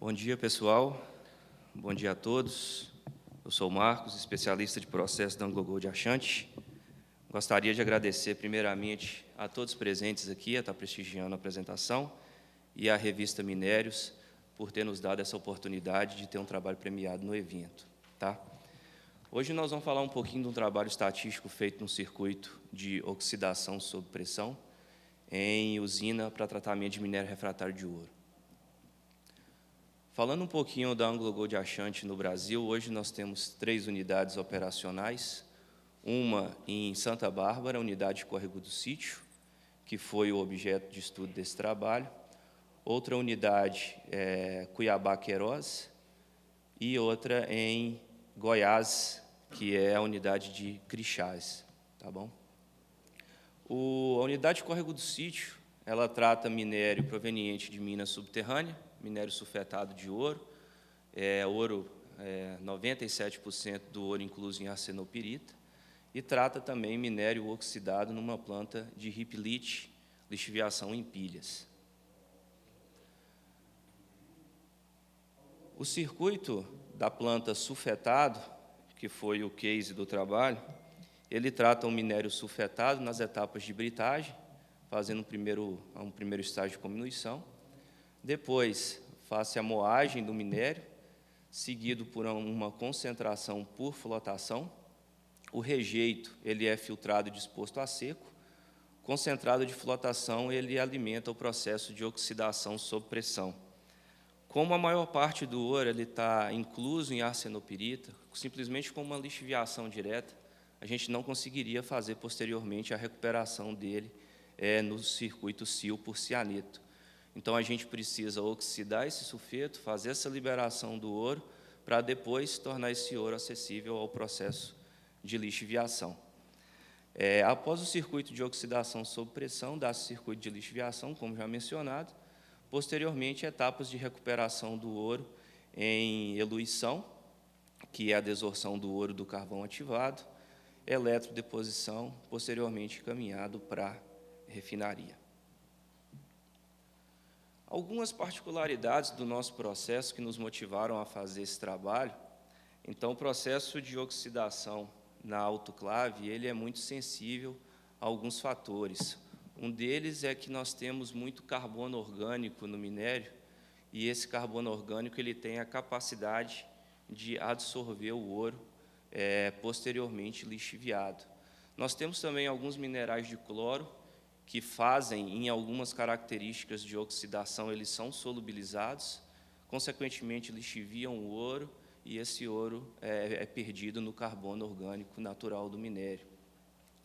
Bom dia, pessoal. Bom dia a todos. Eu sou o Marcos, especialista de processo da AngloGold Ashanti. Gostaria de agradecer, primeiramente, a todos presentes aqui, a estar prestigiando a apresentação, e à revista Minérios, por ter nos dado essa oportunidade de ter um trabalho premiado no evento. Tá? Hoje nós vamos falar um pouquinho de um trabalho estatístico feito no circuito de oxidação sob pressão, em usina para tratamento de minério refratário de ouro. Falando um pouquinho da AngloGold Ashanti no Brasil, hoje nós temos 3 unidades operacionais, uma em Santa Bárbara, a unidade de Córrego do Sítio, que foi o objeto de estudo desse trabalho, outra unidade Cuiabá-Queiroz e outra em Goiás, que é a unidade de Crixás. Tá bom? A unidade de Córrego do Sítio, ela trata minério proveniente de mina subterrânea, minério sulfetado de ouro, 97% do ouro incluso em arsenopirita, e trata também minério oxidado numa planta de heap leach, lixiviação em pilhas. O circuito da planta sulfetado, que foi o case do trabalho, ele trata o minério sulfetado nas etapas de britagem, fazendo um primeiro estágio de comminuição. Depois, faz-se a moagem do minério, seguido por uma concentração por flotação. O rejeito ele é filtrado e disposto a seco. Concentrado de flotação, ele alimenta o processo de oxidação sob pressão. Como a maior parte do ouro está incluso em arsenopirita, simplesmente com uma lixiviação direta, a gente não conseguiria fazer posteriormente a recuperação dele no circuito SIL por cianeto. Então, a gente precisa oxidar esse sulfeto, fazer essa liberação do ouro, para depois tornar esse ouro acessível ao processo de lixiviação. Após o circuito de oxidação sob pressão, dá-se circuito de lixiviação, como já mencionado. Posteriormente, etapas de recuperação do ouro em eluição, que é a desorção do ouro do carvão ativado, eletrodeposição, posteriormente encaminhado para refinaria. Algumas particularidades do nosso processo que nos motivaram a fazer esse trabalho. Então, o processo de oxidação na autoclave, ele é muito sensível a alguns fatores. Um deles é que nós temos muito carbono orgânico no minério, e esse carbono orgânico ele tem a capacidade de absorver o ouro posteriormente lixiviado. Nós temos também alguns minerais de cloro, que fazem, em algumas características de oxidação, eles são solubilizados, consequentemente lixiviam o ouro, e esse ouro é perdido no carbono orgânico natural do minério.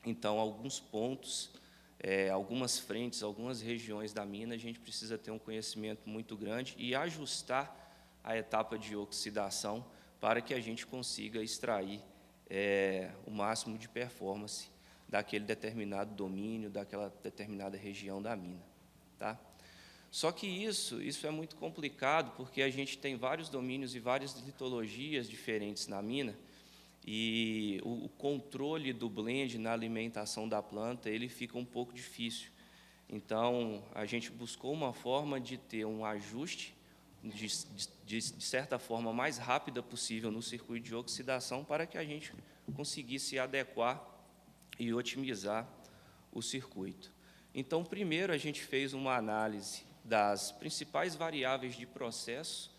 Então, alguns pontos, algumas frentes, algumas regiões da mina, a gente precisa ter um conhecimento muito grande e ajustar a etapa de oxidação para que a gente consiga extrair o máximo de performance daquele determinado domínio, daquela determinada região da mina. Tá? Só que isso é muito complicado, porque a gente tem vários domínios e várias litologias diferentes na mina, e o controle do blend na alimentação da planta ele fica um pouco difícil. Então, a gente buscou uma forma de ter um ajuste, de certa forma, mais rápida possível no circuito de oxidação, para que a gente conseguisse adequar e otimizar o circuito. Então, primeiro, a gente fez uma análise das principais variáveis de processo,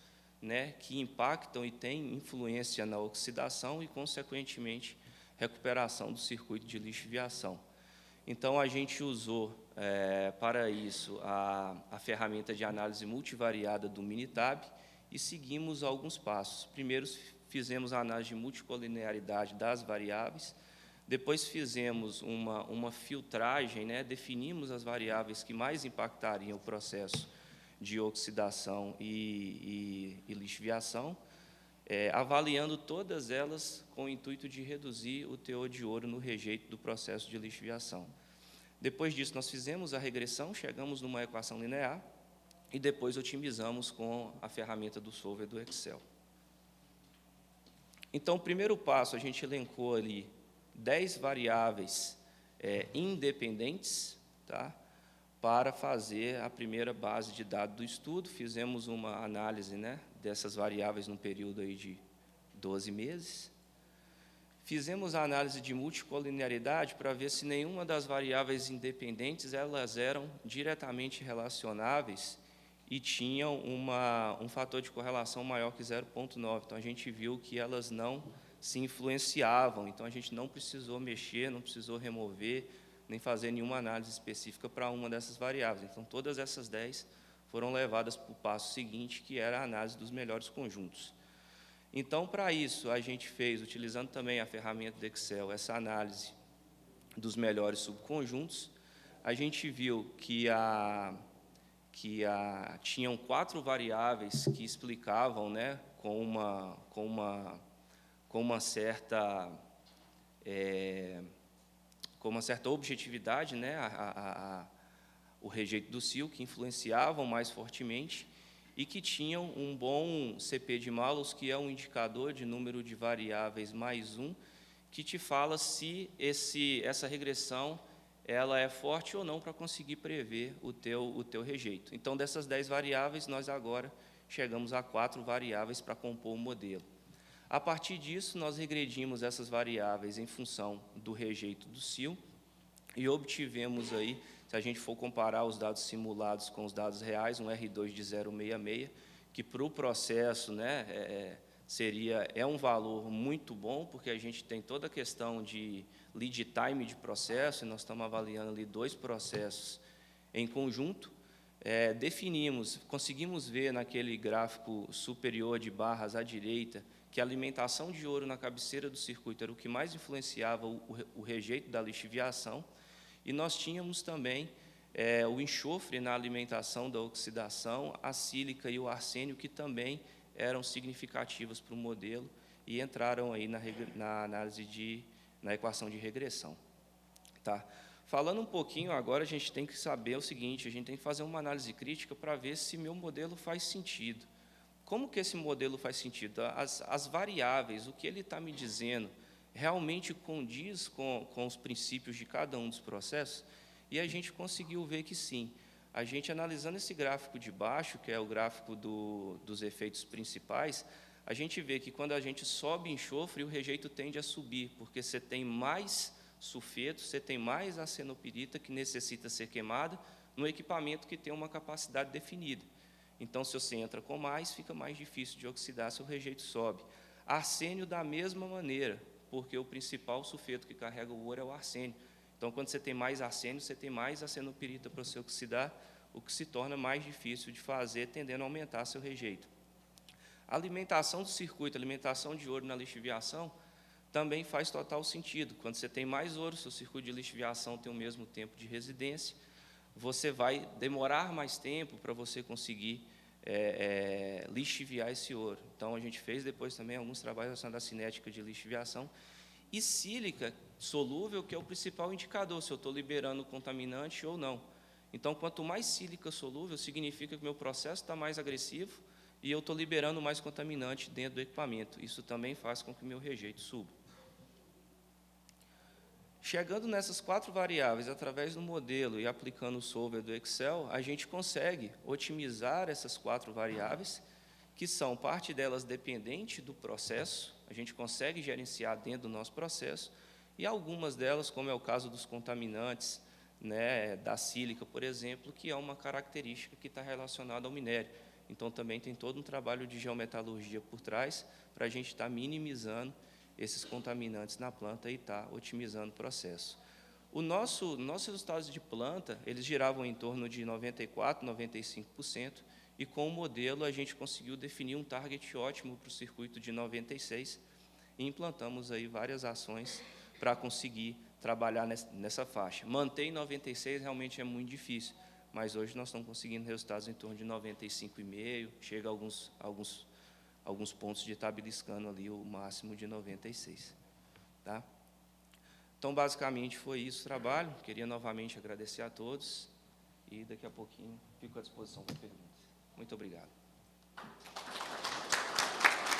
que impactam e têm influência na oxidação e, consequentemente, recuperação do circuito de lixiviação. Então, a gente usou, para isso, a ferramenta de análise multivariada do Minitab e seguimos alguns passos. Primeiro, fizemos a análise de multicolinearidade das variáveis. Depois fizemos uma filtragem, definimos as variáveis que mais impactariam o processo de oxidação e lixiviação, avaliando todas elas com o intuito de reduzir o teor de ouro no rejeito do processo de lixiviação. Depois disso, nós fizemos a regressão, chegamos numa equação linear e depois otimizamos com a ferramenta do solver do Excel. Então, o primeiro passo, a gente elencou ali 10 variáveis independentes, tá? para fazer a primeira base de dados do estudo. Fizemos uma análise, né, dessas variáveis num período aí de 12 meses. Fizemos a análise de multicolinearidade para ver se nenhuma das variáveis independentes elas eram diretamente relacionáveis e tinham um fator de correlação maior que 0,9. Então, a gente viu que elas não se influenciavam, então a gente não precisou mexer, não precisou remover, nem fazer nenhuma análise específica para uma dessas variáveis. Então, todas essas 10 foram levadas para o passo seguinte, que era a análise dos melhores conjuntos. Então, para isso, a gente fez, utilizando também a ferramenta do Excel, essa análise dos melhores subconjuntos. A gente viu que tinham 4 variáveis que explicavam, né, com uma certa objetividade, né, o rejeito do CIO, que influenciavam mais fortemente, e que tinham um bom CP de Malus, que é um indicador de número de variáveis mais 1, que te fala se essa regressão ela é forte ou não para conseguir prever o teu rejeito. Então, dessas 10 variáveis, nós agora chegamos a 4 variáveis para compor o modelo. A partir disso, nós regredimos essas variáveis em função do rejeito do CIO e obtivemos aí, se a gente for comparar os dados simulados com os dados reais, um R2 de 0,66, que para o processo, né, é um valor muito bom, porque a gente tem toda a questão de lead time de processo, e nós estamos avaliando ali 2 processos em conjunto. Conseguimos ver naquele gráfico superior de barras à direita, que a alimentação de ouro na cabeceira do circuito era o que mais influenciava o rejeito da lixiviação, e nós tínhamos também o enxofre na alimentação da oxidação, a sílica e o arsênio, que também eram significativas para o modelo e entraram aí na análise na equação de regressão. Tá? Falando um pouquinho agora, a gente tem que saber o seguinte, a gente tem que fazer uma análise crítica para ver se meu modelo faz sentido. Como que esse modelo faz sentido? As variáveis, o que ele está me dizendo, realmente condiz com os princípios de cada um dos processos? E a gente conseguiu ver que sim. A gente, analisando esse gráfico de baixo, que é o gráfico dos efeitos principais, a gente vê que quando a gente sobe enxofre, o rejeito tende a subir, porque você tem mais sulfeto, você tem mais arsenopirita que necessita ser queimada no equipamento que tem uma capacidade definida. Então, se você entra com mais, fica mais difícil de oxidar, seu rejeito sobe. Arsênio, da mesma maneira, porque o principal sulfeto que carrega o ouro é o arsênio. Então, quando você tem mais arsênio, você tem mais arsenopirita para você oxidar, o que se torna mais difícil de fazer, tendendo a aumentar seu rejeito. A alimentação do circuito, a alimentação de ouro na lixiviação, também faz total sentido. Quando você tem mais ouro, seu circuito de lixiviação tem o mesmo tempo de residência, você vai demorar mais tempo para você conseguir lixiviar esse ouro. Então, a gente fez depois também alguns trabalhos relacionados à cinética de lixiviação. E sílica solúvel, que é o principal indicador, se eu estou liberando contaminante ou não. Então, quanto mais sílica solúvel, significa que meu processo está mais agressivo e eu estou liberando mais contaminante dentro do equipamento. Isso também faz com que o meu rejeito suba. Chegando nessas 4 variáveis, através do modelo e aplicando o solver do Excel, a gente consegue otimizar essas 4 variáveis, que são parte delas dependente do processo, a gente consegue gerenciar dentro do nosso processo, e algumas delas, como é o caso dos contaminantes, né, da sílica, por exemplo, que é uma característica que está relacionada ao minério. Então, também tem todo um trabalho de geometalurgia por trás, para a gente estar minimizando esses contaminantes na planta e estar otimizando o processo. Nossos resultados de planta, eles giravam em torno de 94%, 95%, e com o modelo a gente conseguiu definir um target ótimo para o circuito de 96%, e implantamos aí várias ações para conseguir trabalhar nessa faixa. Manter em 96% realmente é muito difícil, mas hoje nós estamos conseguindo resultados em torno de 95,5%, chega a alguns pontos de estar beliscando ali o máximo de 96%. Tá? Então, basicamente, foi isso o trabalho. Queria novamente agradecer a todos e daqui a pouquinho fico à disposição para perguntas. Muito obrigado.